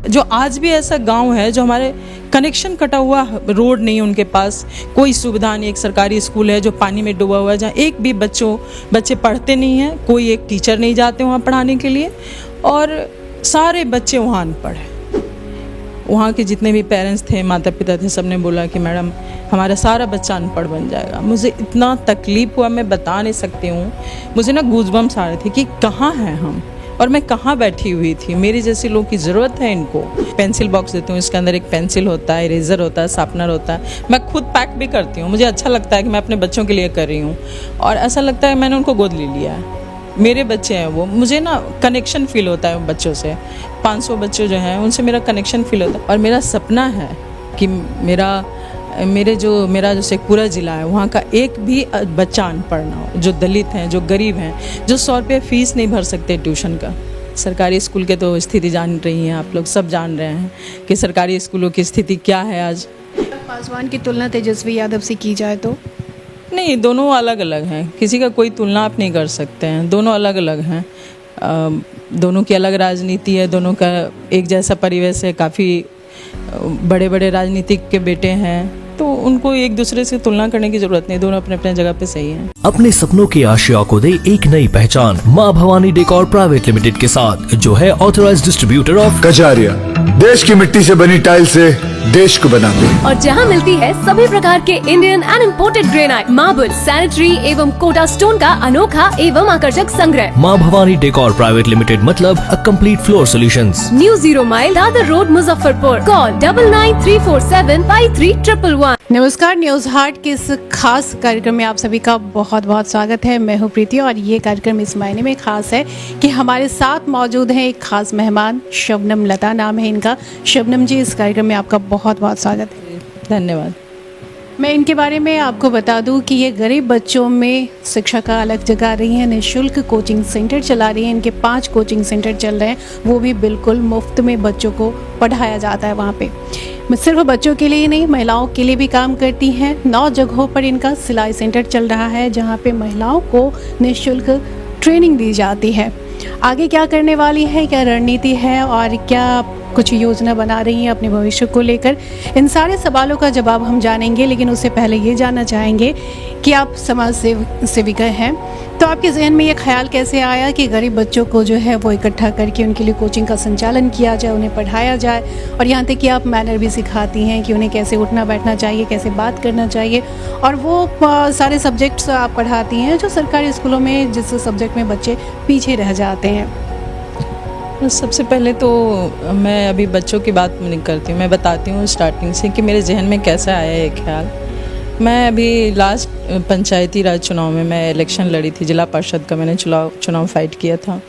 जो आज भी ऐसा गांव है जो हमारे कनेक्शन कटा हुआ, रोड नहीं है उनके पास, कोई सुविधा नहीं। एक सरकारी स्कूल है जो पानी में डूबा हुआ है, जहाँ एक भी बच्चे पढ़ते नहीं हैं, कोई एक टीचर नहीं जाते वहाँ पढ़ाने के लिए, और सारे बच्चे वहाँ अनपढ़ हैं। वहाँ के जितने भी पेरेंट्स थे, माता पिता थे, सब ने बोला कि मैडम हमारा सारा बच्चा अनपढ़ बन जाएगा। मुझे इतना तकलीफ़ हुआ, मैं बता नहीं सकती हूँ। मुझे ना गूज़बम्स आ रहे थे कि कहाँ हैं हम और मैं कहाँ बैठी हुई थी। मेरे जैसे लोग की ज़रूरत है इनको। पेंसिल बॉक्स देती हूँ, इसके अंदर एक पेंसिल होता है, इरेज़र होता है, शार्पनर होता है। मैं खुद पैक भी करती हूँ। मुझे अच्छा लगता है कि मैं अपने बच्चों के लिए कर रही हूँ, और ऐसा लगता है मैंने उनको गोद ले लिया है। मेरे बच्चे हैं वो, मुझे ना कनेक्शन फ़ील होता है बच्चों से। 500 बच्चे जो हैं उनसे मेरा कनेक्शन फ़ील होता है। और मेरा सपना है कि मेरा जो शेखपुरा ज़िला है वहाँ का एक भी बच्चा अनपढ़ ना हो, जो दलित हैं, जो गरीब हैं, जो 100 रुपये फ़ीस नहीं भर सकते ट्यूशन का। सरकारी स्कूल के तो स्थिति जान रही हैं आप लोग, सब जान रहे हैं कि सरकारी स्कूलों की स्थिति क्या है आज। पासवान की तुलना तेजस्वी यादव से की जाए तो? नहीं, दोनों अलग अलग हैं, किसी का कोई तुलना आप नहीं कर सकते हैं। दोनों अलग अलग हैं, दोनों की अलग राजनीति है, दोनों का एक जैसा परिवेश है। काफ़ी बड़े बड़े राजनीतिक के बेटे हैं, तो उनको एक दूसरे से तुलना करने की जरूरत नहीं। दोनों अपने अपने जगह पे सही हैं। अपने सपनों की आशिया को दे एक नई पहचान माँ भवानी डेकोर प्राइवेट लिमिटेड के साथ, जो है ऑथराइज्ड डिस्ट्रीब्यूटर ऑफ कजारिया। देश की मिट्टी से बनी टाइल से देश को बनाते हैं, और जहां मिलती है सभी प्रकार के Indian and imported granite, marble, sanitary एवं कोटा स्टोन का अनोखा एवं आकर्षक संग्रह। माँ भवानी डेकोर प्राइवेट लिमिटेड मतलब a complete floor solutions. New 0 mile Dadar road, Muzaffarpur. Call 9934753111। नमस्कार, न्यूज़ हार्ट के इस खास कार्यक्रम में आप सभी का बहुत बहुत स्वागत है। मैं हूँ प्रीति, और ये कार्यक्रम इस मायने में खास है कि हमारे साथ मौजूद हैं एक खास मेहमान, शबनम लता नाम है इनका। शबनम जी, इस कार्यक्रम में आपका बहुत बहुत स्वागत है। धन्यवाद। मैं इनके बारे में आपको बता दूं कि ये गरीब बच्चों में शिक्षा का अलग जगा रही हैं, निःशुल्क कोचिंग सेंटर चला रही हैं। इनके 5 कोचिंग सेंटर चल रहे हैं, वो भी बिल्कुल मुफ्त में बच्चों को पढ़ाया जाता है वहाँ पे। सिर्फ बच्चों के लिए ही नहीं, महिलाओं के लिए भी काम करती हैं। 9 जगहों पर इनका सिलाई सेंटर चल रहा है, जहाँ पे महिलाओं को निःशुल्क ट्रेनिंग दी जाती है। आगे क्या करने वाली है, क्या रणनीति है, और क्या कुछ योजना बना रही हैं अपने भविष्य को लेकर, इन सारे सवालों का जवाब हम जानेंगे। लेकिन उससे पहले ये जानना चाहेंगे कि आप समाज सेविका हैं, तो आपके जहन में ये ख्याल कैसे आया कि गरीब बच्चों को जो है वो इकट्ठा करके उनके लिए कोचिंग का संचालन किया जाए, उन्हें पढ़ाया जाए, और यहाँ तक कि आप मैनर भी सिखाती हैं कि उन्हें कैसे उठना बैठना चाहिए, कैसे बात करना चाहिए, और वो सारे सब्जेक्ट्स आप पढ़ाती हैं जो सरकारी स्कूलों में जिस सब्जेक्ट में बच्चे पीछे रह जाते हैं। सबसे पहले तो मैं अभी बच्चों की बात नहीं करती हूँ, मैं बताती हूँ स्टार्टिंग से कि मेरे जहन में कैसा आया ये ख्याल। मैं अभी लास्ट पंचायती राज चुनाव में मैं इलेक्शन लड़ी थी, जिला परिषद का मैंने चुनाव फाइट किया था।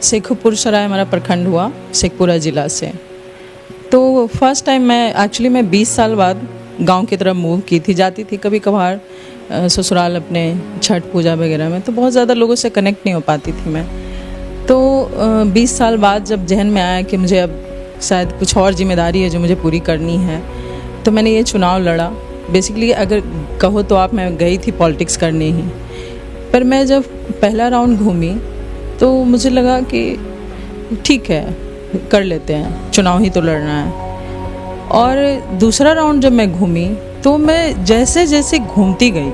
शेखपुर सराय हमारा प्रखंड हुआ, शेखपुरा ज़िला से। तो फर्स्ट टाइम मैं 20 साल बाद गांव की तरफ मूव की थी। जाती थी कभी कभार ससुराल अपने छठ पूजा वगैरह में, तो बहुत ज़्यादा लोगों से कनेक्ट नहीं हो पाती थी मैं। तो 20 साल बाद जब जहन में आया कि मुझे अब शायद कुछ और जिम्मेदारी है जो मुझे पूरी करनी है, तो मैंने ये चुनाव लड़ा। बेसिकली अगर कहो तो आप, मैं गई थी पॉलिटिक्स करने ही, पर मैं जब पहला राउंड घूमी तो मुझे लगा कि ठीक है, कर लेते हैं, चुनाव ही तो लड़ना है। और दूसरा राउंड जब मैं घूमी तो मैं जैसे जैसे घूमती गई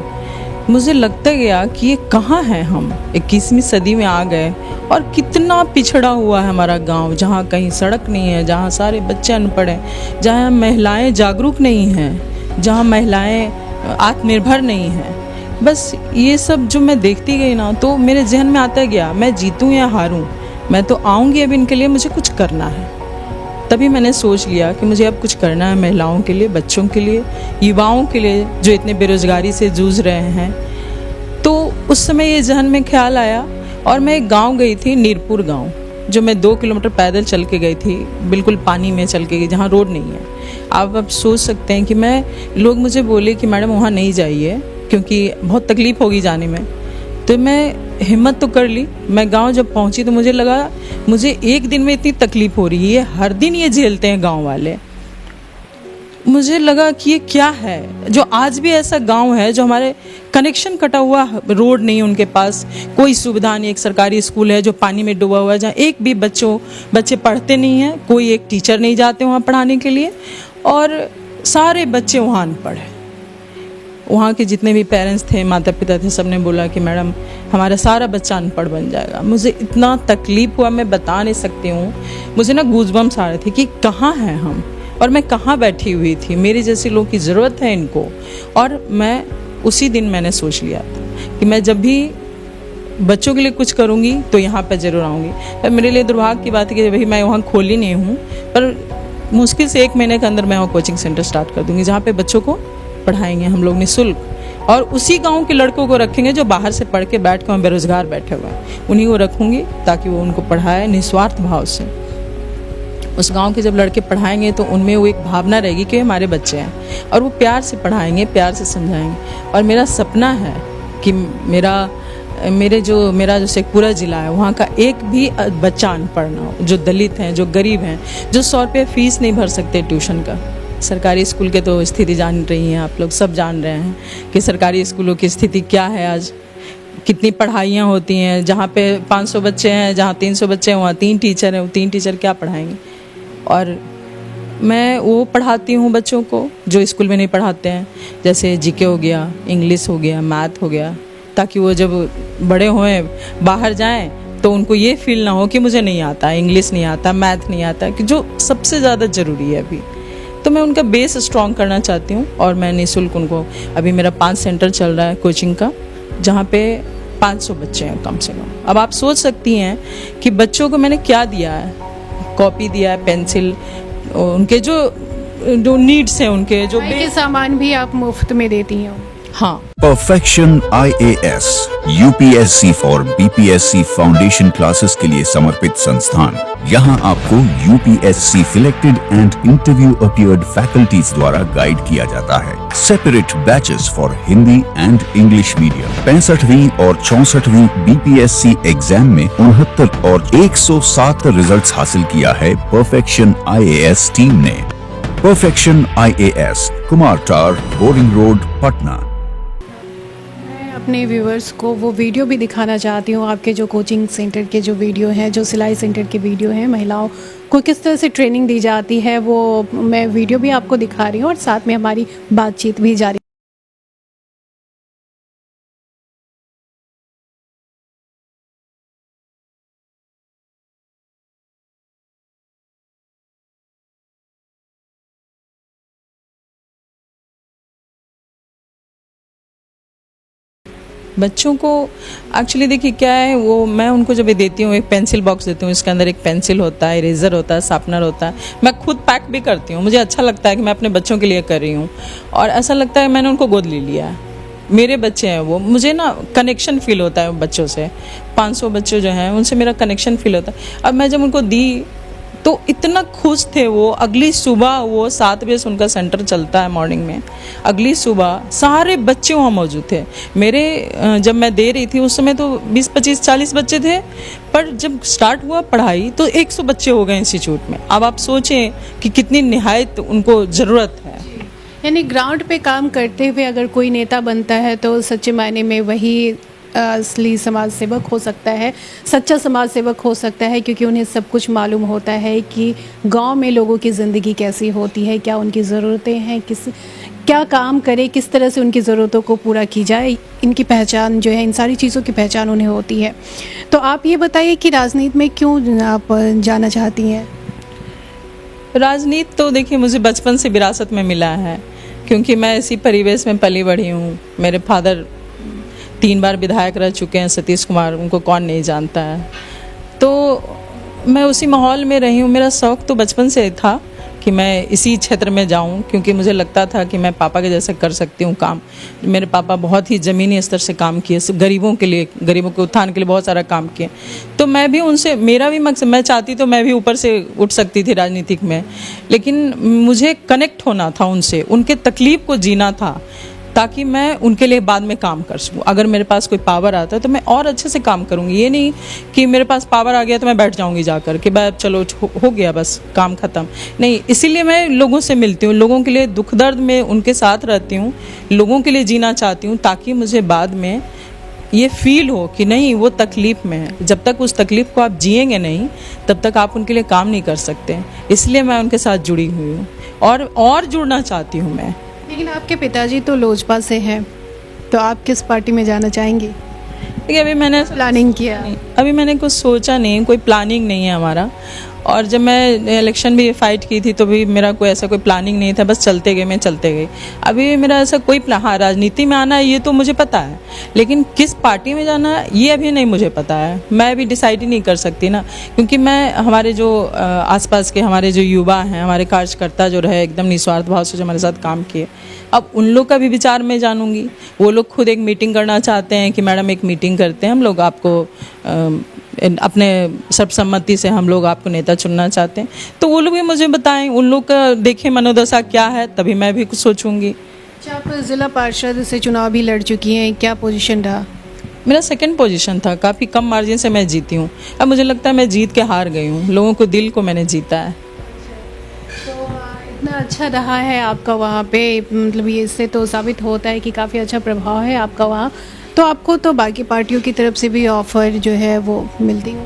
मुझे लगता गया कि ये कहाँ हैं हम, 21वीं सदी में आ गए, और कितना पिछड़ा हुआ है हमारा गांव, जहाँ कहीं सड़क नहीं है, जहाँ सारे बच्चे अनपढ़ हैं, जहाँ महिलाएं जागरूक नहीं हैं, जहाँ महिलाएं आत्मनिर्भर नहीं हैं। बस ये सब जो मैं देखती गई ना, तो मेरे जहन में आता गया मैं जीतूं या हारूं, मैं तो आऊँगी अब इनके लिए, मुझे कुछ करना है। तभी मैंने सोच लिया कि मुझे अब कुछ करना है महिलाओं के लिए, बच्चों के लिए, युवाओं के लिए जो इतने बेरोजगारी से जूझ रहे हैं। तो उस समय ये जहन में ख्याल आया, और मैं एक गांव गई थी, नीरपुर गांव, जो मैं 2 किलोमीटर पैदल चल के गई थी, बिल्कुल पानी में चल के गई, जहाँ रोड नहीं है। आप अब सोच सकते हैं कि लोग मुझे बोले कि मैडम वहाँ नहीं जाइए क्योंकि बहुत तकलीफ़ होगी जाने में। तो मैं हिम्मत तो कर ली। मैं गांव जब पहुंची तो मुझे लगा मुझे एक दिन में इतनी तकलीफ़ हो रही है, हर दिन ये झेलते हैं गांव वाले। मुझे लगा कि ये क्या है जो आज भी ऐसा गांव है जो हमारे कनेक्शन कटा हुआ, रोड नहीं है उनके पास, कोई सुविधा नहीं। एक सरकारी स्कूल है जो पानी में डूबा हुआ है, जहाँ एक भी बच्चे पढ़ते नहीं हैं, कोई एक टीचर नहीं जाते वहाँ पढ़ाने के लिए, और सारे बच्चे वहाँ अनपढ़ हैं। वहाँ के जितने भी पेरेंट्स थे, माता पिता थे, सबने बोला कि मैडम हमारा सारा बच्चा अनपढ़ बन जाएगा। मुझे इतना तकलीफ हुआ, मैं बता नहीं सकती हूँ। मुझे ना गूज़बम्स आ रहे थे कि कहाँ हैं हम, और मैं कहाँ बैठी हुई थी, मेरे जैसे लोगों की ज़रूरत है इनको। और मैं उसी दिन मैंने सोच लिया था कि मैं जब भी बच्चों के लिए कुछ करूँगी तो यहाँ पर ज़रूर आऊँगी। पर मेरे लिए दुर्भाग्य की बात है कि भाई मैं वहाँ खोली नहीं हूँ, पर मुश्किल से 1 महीने के अंदर मैं वहाँ कोचिंग सेंटर स्टार्ट कर दूँगी, जहाँ पे बच्चों को पढ़ाएंगे हम लोग निःशुल्क, और उसी गांव के लड़कों को रखेंगे जो बाहर से पढ़ के बैठ के वहाँ बेरोजगार बैठे हुए हैं, उन्हीं को रखूँगी ताकि वो उनको पढ़ाए निस्वार्थ भाव से। उस गांव के जब लड़के पढ़ाएंगे तो उनमें वो एक भावना रहेगी कि हमारे बच्चे हैं, और वो प्यार से पढ़ाएंगे, प्यार से समझाएंगे। और मेरा सपना है कि मेरा जो शेखपुरा ज़िला है वहाँ का एक भी बच्चा अनपढ़ ना हो, जो दलित हैं, जो गरीब हैं, जो 100 रुपये फीस नहीं भर सकते ट्यूशन का। सरकारी स्कूल के तो स्थिति जान रही हैं आप लोग, सब जान रहे हैं कि सरकारी स्कूलों की स्थिति क्या है आज, कितनी पढ़ाइयाँ होती हैं। जहाँ पे 500 बच्चे हैं, जहाँ 300 बच्चे हैं, वहाँ 3 टीचर हैं, वो 3 टीचर क्या पढ़ाएंगे। और मैं वो पढ़ाती हूँ बच्चों को जो स्कूल में नहीं पढ़ाते हैं, जैसे जीके हो गया, इंग्लिश हो गया, मैथ हो गया, ताकि वो जब बड़े होएं, बाहर जाएं, तो उनको ये फील ना हो कि मुझे नहीं आता, इंग्लिश नहीं आता, मैथ नहीं आता, कि जो सबसे ज़्यादा ज़रूरी है अभी। तो मैं उनका बेस स्ट्रॉन्ग करना चाहती हूँ, और मैं निःशुल्क उनको, अभी मेरा 5 सेंटर चल रहा है कोचिंग का, जहाँ पे 500 बच्चे हैं कम से कम। अब आप सोच सकती हैं कि बच्चों को मैंने क्या दिया है, कॉपी दिया है, पेंसिल, उनके जो नीड्स हैं, उनके जो के सामान भी आप मुफ्त में देती हैं। हाँ। Perfection IAS UPSC for BPSC foundation classes के लिए समर्पित संस्थान। यहाँ आपको UPSC selected and interview appeared faculties द्वारा गाइड किया जाता है। Separate batches for Hindi and English medium. 65वीं और 64वीं BPSC एग्जाम में 69 और 107 रिजल्ट्स हासिल किया है परफेक्शन IAS टीम ने। परफेक्शन IAS, कुमार टार, बोरिंग रोड, पटना। अपने व्यूअर्स को वो वीडियो भी दिखाना चाहती हूँ, आपके जो कोचिंग सेंटर के जो वीडियो हैं, जो सिलाई सेंटर के वीडियो हैं, महिलाओं को किस तरह से ट्रेनिंग दी जाती है, वो मैं वीडियो भी आपको दिखा रही हूँ, और साथ में हमारी बातचीत भी जारी। बच्चों को एक्चुअली देखिए क्या है, वो मैं उनको जब ये देती हूँ, एक पेंसिल बॉक्स देती हूँ, इसके अंदर एक पेंसिल होता है, इरेज़र होता है, शार्पनर होता है। मैं खुद पैक भी करती हूँ, मुझे अच्छा लगता है कि मैं अपने बच्चों के लिए कर रही हूँ, और ऐसा लगता है मैंने उनको गोद ले लिया है, मेरे बच्चे हैं वो। मुझे ना कनेक्शन फील होता है बच्चों से, 500 बच्चे जो हैं उनसे मेरा कनेक्शन फील होता है। अब मैं जब उनको दी तो इतना खुश थे वो। अगली सुबह वो 7 बजे से उनका सेंटर चलता है मॉर्निंग में, अगली सुबह सारे बच्चे वहाँ मौजूद थे मेरे। जब मैं दे रही थी उस समय तो 20, 25, 40 बच्चे थे, पर जब स्टार्ट हुआ पढ़ाई तो 100 बच्चे हो गए इंस्टीट्यूट में। अब आप सोचें कि कितनी निहायत उनको ज़रूरत है। यानी ग्राउंड पे काम करते हुए अगर कोई नेता बनता है तो सच्चे मायने में वही असली समाज सेवक हो सकता है, सच्चा समाज सेवक हो सकता है, क्योंकि उन्हें सब कुछ मालूम होता है कि गांव में लोगों की ज़िंदगी कैसी होती है, क्या उनकी ज़रूरतें हैं, क्या काम करे, किस तरह से उनकी ज़रूरतों को पूरा की जाए। इनकी पहचान जो है, इन सारी चीज़ों की पहचान उन्हें होती है। तो आप ये बताइए कि राजनीति में क्यों आप जाना चाहती हैं? राजनीति तो देखिए मुझे बचपन से विरासत में मिला है, क्योंकि मैं इसी परिवेश में पली बढ़ी हूँ। मेरे फादर 3 बार विधायक रह चुके हैं, सतीश कुमार, उनको कौन नहीं जानता है। तो मैं उसी माहौल में रही हूँ। मेरा शौक़ तो बचपन से था कि मैं इसी क्षेत्र में जाऊं, क्योंकि मुझे लगता था कि मैं पापा के जैसे कर सकती हूं काम। मेरे पापा बहुत ही ज़मीनी स्तर से काम किए, गरीबों के लिए, गरीबों के उत्थान के लिए बहुत सारा काम किए। तो मैं भी उनसे, मेरा भी मकसद, मैं चाहती तो मैं भी ऊपर से उठ सकती थी राजनीतिक में, लेकिन मुझे कनेक्ट होना था उनसे, उनके तकलीफ़ को जीना था, ताकि मैं उनके लिए बाद में काम कर सकूं। अगर मेरे पास कोई पावर आता है तो मैं और अच्छे से काम करूंगी। ये नहीं कि मेरे पास पावर आ गया तो मैं बैठ जाऊंगी जाकर कि भाई चलो हो गया बस काम खत्म। नहीं, इसीलिए मैं लोगों से मिलती हूँ, लोगों के लिए दुख दर्द में उनके साथ रहती हूँ, लोगों के लिए जीना चाहती हूँ, ताकि मुझे बाद में ये फील हो कि नहीं वो तकलीफ़ में है। जब तक उस तकलीफ़ को आप जिएंगे नहीं तब तक आप उनके लिए काम नहीं कर सकते। इसलिए मैं उनके साथ जुड़ी हुई हूँ और जुड़ना चाहती हूँ मैं। लेकिन आपके पिताजी तो लोजपा से हैं, तो आप किस पार्टी में जाना चाहेंगे? देखिए अभी मैंने प्लानिंग किया? अभी मैंने कुछ सोचा नहीं, कोई प्लानिंग नहीं है हमारा। और जब मैं इलेक्शन भी फाइट की थी तो भी मेरा कोई ऐसा कोई प्लानिंग नहीं था, बस चलते गए, मैं चलते गई। अभी मेरा ऐसा कोई हाँ, राजनीति में आना है ये तो मुझे पता है, लेकिन किस पार्टी में जाना है ये अभी नहीं मुझे पता है। मैं अभी डिसाइड ही नहीं कर सकती ना, क्योंकि मैं हमारे जो आसपास के हमारे जो युवा हैं, हमारे कार्यकर्ता जो रहे एकदम निस्वार्थ भाव से जो हमारे साथ काम किए, अब उन लोग का भी विचार मैं जानूंगी। वो लोग खुद एक मीटिंग करना चाहते हैं कि मैडम एक मीटिंग करते हैं हम लोग, आपको अपने सर्वसम्मति से हम लोग आपको नेता चुनना चाहते हैं, तो वो लोग भी मुझे बताएं, उन लोग का देखें मनोदशा क्या है, तभी मैं भी कुछ सोचूंगी। अच्छा, आप जिला पार्षद से चुनाव भी लड़ चुकी हैं, क्या पोजीशन रहा? मेरा 2nd पोजीशन था, काफ़ी कम मार्जिन से मैं जीती हूँ। अब मुझे लगता है मैं जीत के हार गई हूँ, लोगों को दिल को मैंने जीता है। तो इतना अच्छा रहा है आपका वहाँ पे, मतलब ये इससे तो साबित होता है कि काफ़ी अच्छा प्रभाव है आपका वहाँ। तो आपको तो बाकी पार्टियों की तरफ से भी ऑफर जो है वो मिलती हो?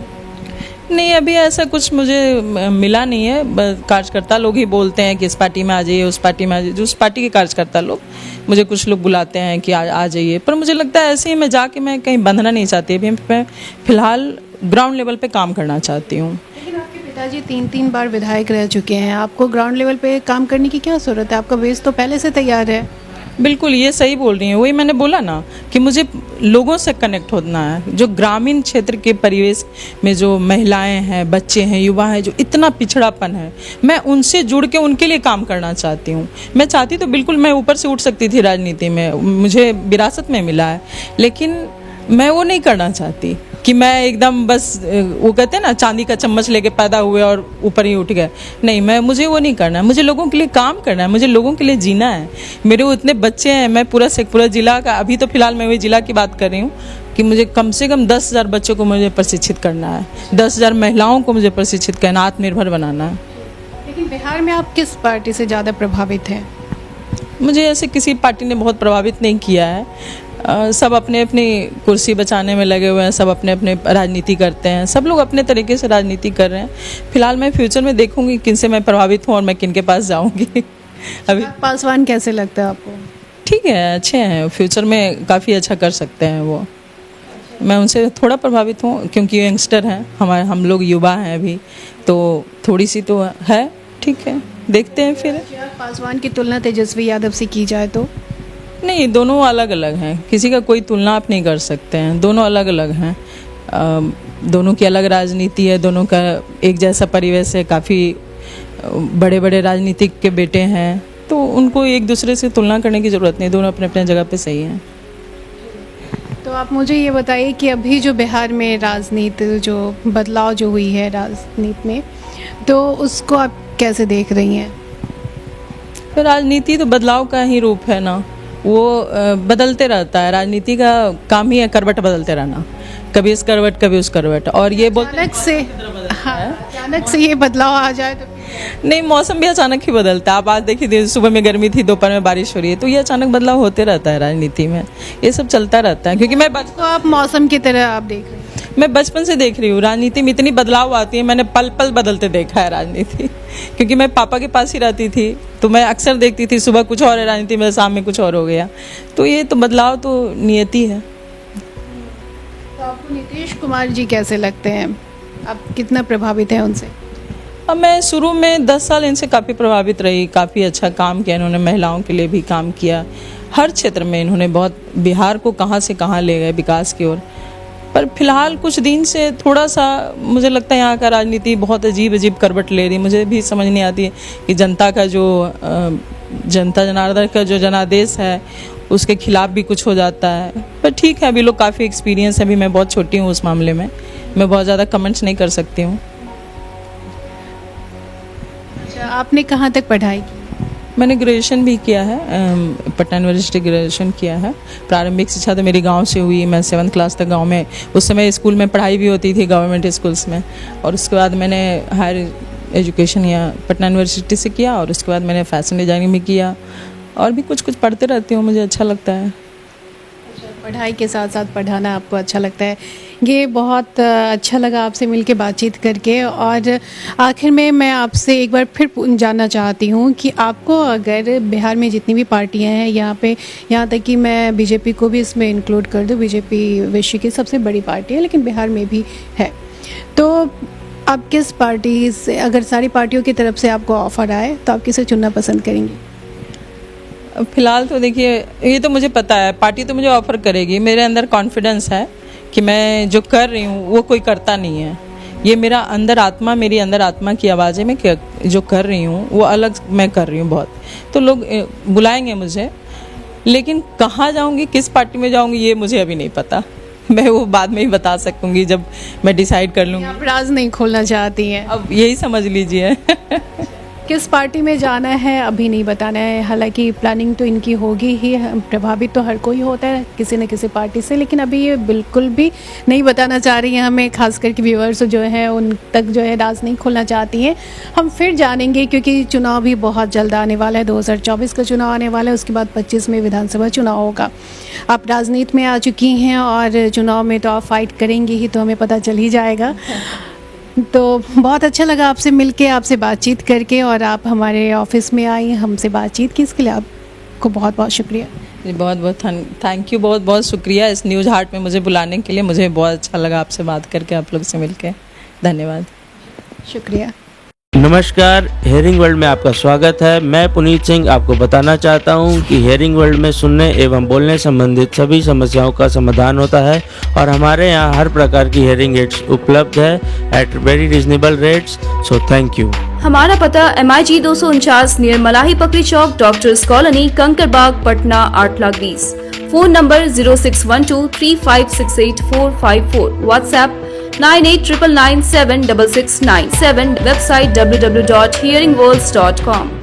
नहीं, अभी ऐसा कुछ मुझे मिला नहीं है। कार्यकर्ता लोग ही बोलते हैं कि इस पार्टी में आ जाइए, उस पार्टी में आ जाइए। जो उस पार्टी के कार्यकर्ता लोग, मुझे कुछ लोग बुलाते हैं कि आ जाइए, पर मुझे लगता है ऐसे ही मैं जाके मैं कहीं बंधना नहीं चाहती। अभी मैं फिलहाल ग्राउंड लेवल पे काम करना चाहती हूँ। लेकिन आपके पिताजी 3 बार विधायक रह चुके हैं, आपको ग्राउंड लेवल पे काम करने की क्या ज़रूरत है? आपका बेस तो पहले से तैयार है। बिल्कुल, ये सही बोल रही हैं। वही मैंने बोला ना कि मुझे लोगों से कनेक्ट होना है। जो ग्रामीण क्षेत्र के परिवेश में जो महिलाएं हैं, बच्चे हैं, युवा हैं, जो इतना पिछड़ापन है, मैं उनसे जुड़ के उनके लिए काम करना चाहती हूँ। मैं चाहती तो बिल्कुल मैं ऊपर से उठ सकती थी राजनीति में, मुझे विरासत में मिला है, लेकिन मैं वो नहीं करना चाहती कि मैं एकदम बस वो कहते हैं ना चांदी का चम्मच लेके पैदा हुए और ऊपर ही उठ गए। नहीं, मुझे वो नहीं करना है। मुझे लोगों के लिए काम करना है, मुझे लोगों के लिए जीना है। मेरे वो इतने बच्चे हैं, मैं पूरा जिला का, अभी तो फिलहाल मैं वही जिला की बात कर रही हूँ कि मुझे कम से कम 10,000 बच्चों को मुझे प्रशिक्षित करना है, 10,000 महिलाओं को मुझे प्रशिक्षित करना, आत्मनिर्भर बनाना है। लेकिन बिहार में आप किस पार्टी से ज़्यादा प्रभावित हैं? मुझे ऐसे किसी पार्टी ने बहुत प्रभावित नहीं किया है। सब अपने अपनी कुर्सी बचाने में लगे हुए हैं, सब अपने अपने राजनीति करते हैं, सब लोग अपने तरीके से राजनीति कर रहे हैं। फिलहाल मैं फ्यूचर में देखूंगी किन से मैं प्रभावित हूँ और मैं किन के पास जाऊंगी। अभी पासवान कैसे लगता है आपको? ठीक है, अच्छे हैं, फ्यूचर में काफ़ी अच्छा कर सकते हैं वो। मैं उनसे थोड़ा प्रभावित हूँ क्योंकि यंगस्टर हैं, हम लोग युवा हैं अभी, तो थोड़ी सी तो है। ठीक है, देखते हैं फिर। पासवान की तुलना तेजस्वी यादव से की जाए तो? नहीं, दोनों अलग अलग हैं, किसी का कोई तुलना आप नहीं कर सकते हैं, दोनों अलग अलग हैं। दोनों की अलग राजनीति है, दोनों का एक जैसा परिवेश है, काफ़ी बड़े बड़े राजनीतिक के बेटे हैं, तो उनको एक दूसरे से तुलना करने की ज़रूरत नहीं, दोनों अपने अपने जगह पे सही हैं। तो आप मुझे ये बताइए कि अभी जो बिहार में राजनीति जो बदलाव जो हुई है राजनीति में, तो उसको आप कैसे देख रही हैं? तो राजनीति तो बदलाव का ही रूप है ना, वो बदलते रहता है। राजनीति का काम ही है करवट बदलते रहना, कभी इस करवट कभी उस करवट। और ये अचानक से ये बदलाव आ जाए तो? नहीं, मौसम भी अचानक ही बदलता है। आप आज देखिए, सुबह में गर्मी थी, दोपहर में बारिश हो रही है, तो ये अचानक बदलाव होते रहता है राजनीति में, ये सब चलता रहता है। क्योंकि को आप मौसम की तरह आप देख रहे हैं? मैं बचपन से देख रही हूँ राजनीति में इतनी बदलाव आती है, मैंने पल पल बदलते देखा है राजनीति। क्योंकि मैं पापा के पास ही रहती थी, तो मैं अक्सर देखती थी, सुबह कुछ और है राजनीति में, शाम में कुछ और हो गया। तो ये तो बदलाव तो नियति है। तो आपको नीतीश कुमार जी कैसे लगते हैं? आप कितना प्रभावित हैं उनसे? अब मैं शुरू में 10 साल इनसे काफ़ी प्रभावित रही, काफ़ी अच्छा काम किया इन्होंने, महिलाओं के लिए भी काम किया, हर क्षेत्र में इन्होंने बहुत बिहार को कहाँ से कहाँ ले गए विकास की ओर। पर फिलहाल कुछ दिन से थोड़ा सा मुझे लगता है यहाँ का राजनीति बहुत अजीब करवट ले रही। मुझे भी समझ नहीं आती है कि जनता का जो जनता जनार्दन का जो जनादेश है उसके खिलाफ भी कुछ हो जाता है। पर ठीक है, अभी लोग काफ़ी एक्सपीरियंस है, अभी मैं बहुत छोटी हूँ उस मामले में, मैं बहुत ज़्यादा कमेंट्स नहीं कर सकती हूँ। अच्छा, आपने कहाँ तक पढ़ाई की? मैंने ग्रेजुएशन भी किया है, पटना यूनिवर्सिटी ग्रेजुएशन किया है। प्रारंभिक शिक्षा तो मेरी गांव से हुई, मैं 7th क्लास तक गांव में, उस समय स्कूल में पढ़ाई भी होती थी गवर्नमेंट स्कूल्स में। और उसके बाद मैंने हायर एजुकेशन यहाँ पटना यूनिवर्सिटी से किया, और उसके बाद मैंने फैशन डिज़ाइनिंग भी किया, और भी कुछ कुछ पढ़ते रहती हूँ, मुझे अच्छा लगता है। पढ़ाई के साथ साथ पढ़ाना आपको अच्छा लगता है। ये बहुत अच्छा लगा आपसे मिलके बातचीत करके। और आखिर में मैं आपसे एक बार फिर जानना चाहती हूँ कि आपको अगर बिहार में जितनी भी पार्टियां हैं यहाँ पे, यहाँ तक कि मैं बीजेपी को भी इसमें इंक्लूड कर दूँ, बीजेपी विश्व की सबसे बड़ी पार्टी है लेकिन बिहार में भी है, तो आप किस पार्टी से, अगर सारी पार्टियों की तरफ से आपको ऑफ़र आए तो आप किसे चुनना पसंद करेंगी? फिलहाल तो देखिए, ये तो मुझे पता है पार्टी तो मुझे ऑफ़र करेगी। मेरे अंदर कॉन्फिडेंस है कि मैं जो कर रही हूँ वो कोई करता नहीं है। ये मेरा अंदर आत्मा, मेरी अंदर आत्मा की आवाज़ है, मैं जो कर रही हूँ वो अलग मैं कर रही हूँ बहुत। तो लोग बुलाएंगे मुझे, लेकिन कहाँ जाऊँगी, किस पार्टी में जाऊँगी, ये मुझे अभी नहीं पता। मैं वो बाद में ही बता सकूँगी जब मैं डिसाइड कर लूँगी। आप राज नहीं खोलना चाहती हैं? अब यही समझ लीजिए। किस पार्टी में जाना है अभी नहीं बताना है। हालांकि प्लानिंग तो इनकी होगी ही, प्रभावित तो हर कोई होता है किसी न किसी पार्टी से, लेकिन अभी ये बिल्कुल भी नहीं बताना चाह रही हैं हमें, खास करके व्यूअर्स जो हैं उन तक जो है राज नहीं खोलना चाहती हैं। हम फिर जानेंगे क्योंकि चुनाव भी बहुत जल्द आने वाला है, 2024 का चुनाव आने वाला है, उसके बाद 25 में विधानसभा चुनाव होगा। आप राजनीति में आ चुकी हैं और चुनाव में तो आप फाइट करेंगी ही, तो हमें पता चल ही जाएगा। तो बहुत अच्छा लगा आपसे मिलके, आपसे बातचीत करके, और आप हमारे ऑफिस में आई, हमसे बातचीत की, इसके लिए आपको बहुत बहुत शुक्रिया। जी बहुत बहुत थैंक यू, बहुत बहुत शुक्रिया इस न्यूज़ हार्ट में मुझे बुलाने के लिए। मुझे बहुत अच्छा लगा आपसे बात करके, आप लोग से मिलके। धन्यवाद। शुक्रिया। नमस्कार, हेयरिंग वर्ल्ड में आपका स्वागत है। मैं पुनीत सिंह आपको बताना चाहता हूं कि हेयरिंग वर्ल्ड में सुनने एवं बोलने संबंधित सभी समस्याओं का समाधान होता है, और हमारे यहां हर प्रकार की हेयरिंग एड्स उपलब्ध है at very reasonable rates. So thank you. हमारा पता MIG 249 near Malahi Pakdi Chowk, doctors colony, Kankarbagh, Patna 8,20,000। Phone number 06123568,454। WhatsApp 9899976697। Website www.hearingworlds.com।